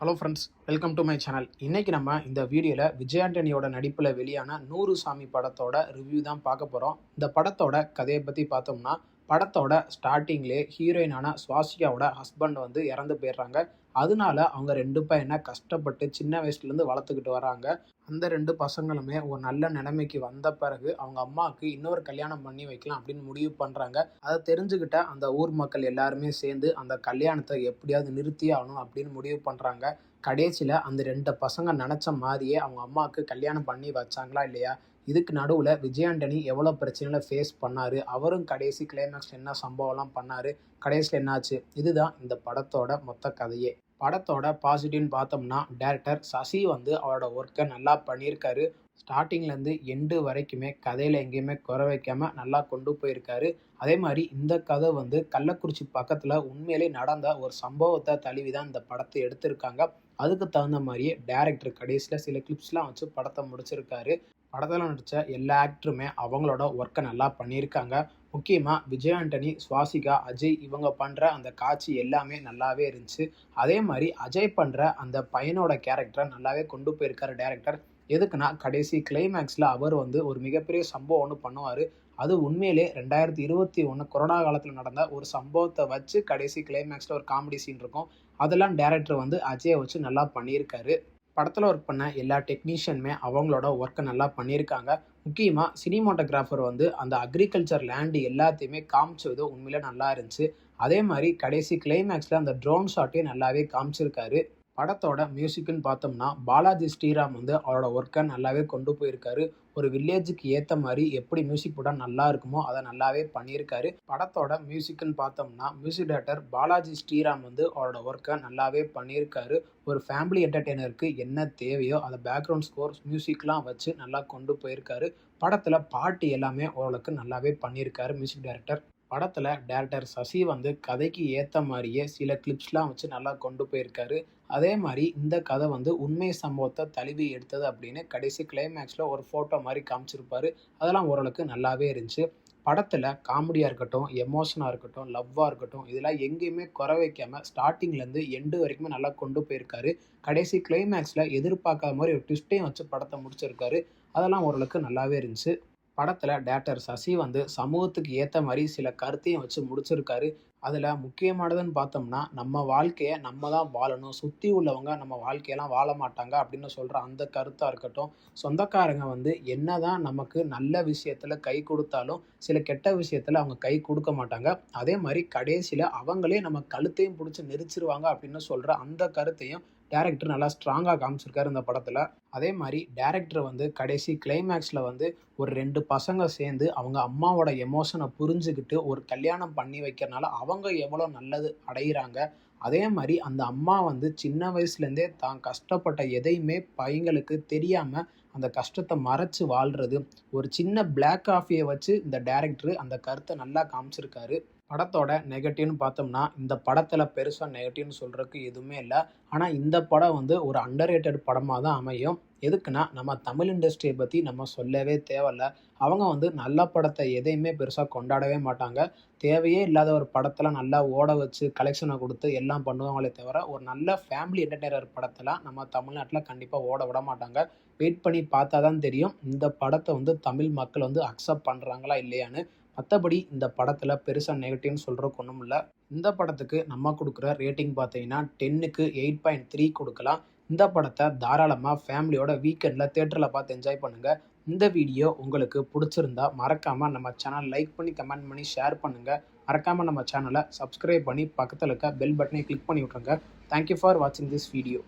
Hello friends, welcome to my channel. இன்றைக்கி நம்ம இந்த வீடியோவில் விஜய் ஆண்டனியோட நடிப்பில் வெளியான 100 சாமி படத்தோட ரிவ்யூ தான் பார்க்க போகிறோம். இந்த படத்தோட கதையை பற்றி பார்த்தோம்னா, படத்தோட ஸ்டார்டிங்லேயே ஹீரோயினான சுவாசிகாவோட ஹஸ்பண்ட் வந்து இறந்து போயிடுறாங்க. அதனால அவங்க 2 பையனை கஷ்டப்பட்டு சின்ன வயசுலேருந்து வளர்த்துக்கிட்டு வராங்க. அந்த 2 பசங்களுமே ஒரு நல்ல நிலைமைக்கு வந்த பிறகு அவங்க அம்மாவுக்கு இன்னொரு கல்யாணம் பண்ணி வைக்கலாம் அப்படின்னு முடிவு பண்ணுறாங்க. அதை தெரிஞ்சுக்கிட்ட அந்த ஊர் மக்கள் எல்லாருமே சேர்ந்து அந்த கல்யாணத்தை எப்படியாவது நிறுத்தியே ஆகணும் அப்படின்னு முடிவு பண்ணுறாங்க. கடைசியில் அந்த 2 பசங்க நினச்ச மாதிரியே அவங்க அம்மாவுக்கு கல்யாணம் பண்ணி வச்சாங்களா இல்லையா? இதுக்கு நடுவில் விஜய் ஆண்டனி எவ்வளோ பிரச்சனைகளை ஃபேஸ் பண்ணார், அவரும் கடைசி கிளைமேக்ஸ் என்ன சம்பவம்லாம் பண்ணார், கடைசியில் என்னாச்சு, இதுதான் இந்த படத்தோட மொத்த கதையே. படத்தோட பாசிட்டிவ்னு பார்த்தோம்னா, டைரக்டர் சசி வந்து அவரோட ஒர்க்கை நல்லா பண்ணியிருக்காரு. ஸ்டார்டிங்லேருந்து எண்டு வரைக்குமே கதையில் எங்கேயுமே குறை வைக்காமல் நல்லா கொண்டு போயிருக்காரு. அதே மாதிரி இந்த கதை வந்து கள்ளக்குறிச்சி பக்கத்தில் உண்மையிலே நடந்த ஒரு சம்பவத்தை தழுவி தான் இந்த படத்தை எடுத்திருக்காங்க. அதுக்கு தகுந்த மாதிரியே டைரக்டர் கடைசியில் சில கிளிப்ஸ்லாம் வச்சு படத்தை முடிச்சிருக்காரு. படத்தில் நடித்த எல்லா ஆக்டருமே அவங்களோட ஒர்க்கை நல்லா பண்ணியிருக்காங்க. முக்கியமாக விஜய் ஆண்டனி, சுவாசிகா, அஜய் இவங்க பண்ணுற அந்த காட்சி எல்லாமே நல்லாவே இருந்துச்சு. அதே மாதிரி அஜய் பண்ணுற அந்த பையனோட கேரக்டரை நல்லாவே கொண்டு போயிருக்காரு டைரக்டர். எதுக்குன்னா, கடைசி கிளைமேக்ஸில் அவர் வந்து ஒரு மிகப்பெரிய சம்பவம் ஒன்று பண்ணுவார். அது உண்மையிலே 2021 கொரோனா காலத்தில் நடந்த ஒரு சம்பவத்தை வச்சு கடைசி கிளைமேக்ஸில் ஒரு காமெடி சீன் இருக்கும். அதெல்லாம் டைரக்டர் வந்து அஜயை வச்சு நல்லா பண்ணியிருக்காரு. படத்தில் ஒர்க் பண்ண எல்லா டெக்னீஷியனுமே அவங்களோட ஒர்க்கை நல்லா பண்ணியிருக்காங்க. முக்கியமாக சினிமாட்டோகிராஃபர் வந்து அந்த அக்ரிகல்ச்சர் லேண்டு எல்லாத்தையுமே காமிச்சது உண்மையிலே நல்லா இருந்துச்சு. அதே மாதிரி கடைசி கிளைமேக்ஸில் அந்த ட்ரோன் ஷாட்டையும் நல்லாவே காமிச்சிருக்காரு. படத்தோட மியூசிக்குன்னு பார்த்தோம்னா, பாலாஜி ஸ்ரீராம் வந்து அவரோட ஒர்க்கை நல்லாவே கொண்டு போயிருக்காரு. ஒரு வில்லேஜுக்கு ஏற்ற மாதிரி எப்படி மியூசிக் போட்டால் நல்லா இருக்குமோ அதை நல்லாவே பண்ணியிருக்காரு. படத்தோட மியூசிக்குன்னு பார்த்தோம்னா, மியூசிக் டைரக்டர் பாலாஜி ஸ்ரீராம் வந்து அவரோட ஒர்க்கை நல்லாவே பண்ணியிருக்காரு. ஒரு ஃபேமிலி என்டர்டெய்னருக்கு என்ன தேவையோ அதை பேக்ரவுண்ட் ஸ்கோர் மியூசிக்லாம் வச்சு நல்லா கொண்டு போயிருக்காரு. படத்தில் பாட்டு எல்லாமே ஓரளவுக்கு நல்லாவே பண்ணியிருக்காரு மியூசிக் டைரக்டர். படத்தில் டைரக்டர் சசி வந்து கதைக்கு ஏற்ற மாதிரியே சில கிளிப்ஸ்லாம் வச்சு நல்லா கொண்டு போயிருக்காரு. அதே மாதிரி இந்த கதை வந்து உண்மை சம்பவத்தை தழுவி எடுத்தது அப்படின்னு கடைசி கிளைமேக்ஸில் ஒரு ஃபோட்டோ மாதிரி காமிச்சிருப்பாரு. அதெல்லாம் ஓரளவுக்கு நல்லாவே இருந்துச்சு. படத்தில் காமெடியாக இருக்கட்டும், எமோஷனாக இருக்கட்டும், லவ்வாக இருக்கட்டும், இதெல்லாம் எங்கேயுமே குறை வைக்காமல் ஸ்டார்டிங்லேருந்து எண்டு வரைக்குமே நல்லா கொண்டு போயிருக்காரு. கடைசி கிளைமேக்ஸில் எதிர்பார்க்காத மாதிரி ஒரு ட்விஸ்ட்டையும் வச்சு படத்தை முடிச்சிருக்காரு. அதெல்லாம் ஓரளவுக்கு நல்லாவே இருந்துச்சு. படத்தில் டைரக்டர் சசி வந்து சமூகத்துக்கு ஏற்ற மாதிரி சில கருத்தையும் வச்சு முடிச்சிருக்காரு. அதில் முக்கியமானதுன்னு பார்த்தோம்னா, நம்ம வாழ்க்கையை நம்ம தான் வாழணும், சுற்றி உள்ளவங்க நம்ம வாழ்க்கையெல்லாம் வாழ மாட்டாங்க அப்படின்னு சொல்கிற அந்த கருத்தாக இருக்கட்டும், சொந்தக்காரங்க வந்து என்ன தான் நமக்கு நல்ல விஷயத்தில் கை கொடுத்தாலும் சில கெட்ட விஷயத்தில் அவங்க கை கொடுக்க மாட்டாங்க. அதே மாதிரி கடைசியில் அவங்களே நம்ம கழுத்தையும் பிடிச்சி நெரிச்சிருவாங்க அப்படின்னு சொல்கிற அந்த கருத்தையும் டைரக்டர் நல்லா ஸ்ட்ராங்காக காமிச்சிருக்காரு இந்த படத்தில். அதே மாதிரி டைரக்டர் வந்து கடைசி கிளைமேக்ஸில் வந்து ஒரு 2 பசங்க சேர்ந்து அவங்க அம்மாவோட எமோஷனை புரிஞ்சுக்கிட்டு ஒரு கல்யாணம் பண்ணி வைக்கிறனால அவங்க எவ்வளோ நல்லது அடைகிறாங்க. அதே மாதிரி அந்த அம்மா வந்து சின்ன வயசுலேருந்தே தான் கஷ்டப்பட்ட எதையுமே பையங்களுக்கு தெரியாமல் அந்த கஷ்டத்தை மறைச்சு வாழ்கிறது. ஒரு சின்ன பிளாக் காஃபியை வச்சு இந்த டைரக்டர் அந்த கருத்தை நல்லா காமிச்சிருக்காரு. படத்தோட நெகட்டிவ்னு பார்த்தோம்னா, இந்த படத்தில் பெருசாக நெகட்டிவ்னு சொல்கிறதுக்கு எதுவுமே இல்லை. ஆனால் இந்த படம் வந்து ஒரு அண்டர்ரேட்டட் படமாக தான் அமையும். எதுக்குன்னா, நம்ம தமிழ் இண்டஸ்ட்ரியை பற்றி நம்ம சொல்லவே தேவையில்ல. அவங்க வந்து நல்ல படத்தை எதையுமே பெருசாக கொண்டாடவே மாட்டாங்க. தேவையே இல்லாத ஒரு படத்தில் நல்லா ஓட வச்சு கலெக்ஷனை கொடுத்து எல்லாம் பண்ணுவாங்களே தவிர, ஒரு நல்ல ஃபேமிலி என்டர்டெய்னர் படத்தெல்லாம் நம்ம தமிழ்நாட்டில் கண்டிப்பாக ஓட விட மாட்டாங்க. வெயிட் பண்ணி பார்த்தா தான் தெரியும் இந்த படத்தை வந்து தமிழ் மக்கள் வந்து அக்செப்ட் பண்ணுறாங்களா இல்லையான்னு. மற்றபடி இந்த படத்தில் பெருசாக நெகட்டிவ்னு சொல்கிறதுக்கு ஒன்றும் இல்லை. இந்த படத்துக்கு நம்ம கொடுக்குற ரேட்டிங் பார்த்தீங்கன்னா 10க்கு 8.3 கொடுக்கலாம். இந்த படத்தை தாராளமாக ஃபேமிலியோட வீக்கெண்டில் தேட்டரில் பார்த்து என்ஜாய் பண்ணுங்கள். இந்த வீடியோ உங்களுக்கு பிடிச்சிருந்தா மறக்காமல் நம்ம சேனல் லைக் பண்ணி, கமெண்ட் பண்ணி, ஷேர் பண்ணுங்கள். மறக்காமல் நம்ம சேனலை சப்ஸ்கிரைப் பண்ணி பக்கத்தில் இருக்க பெல் பட்டனை கிளிக் பண்ணி விட்ருங்க. தேங்க்யூ ஃபார் வாட்சிங் திஸ் வீடியோ.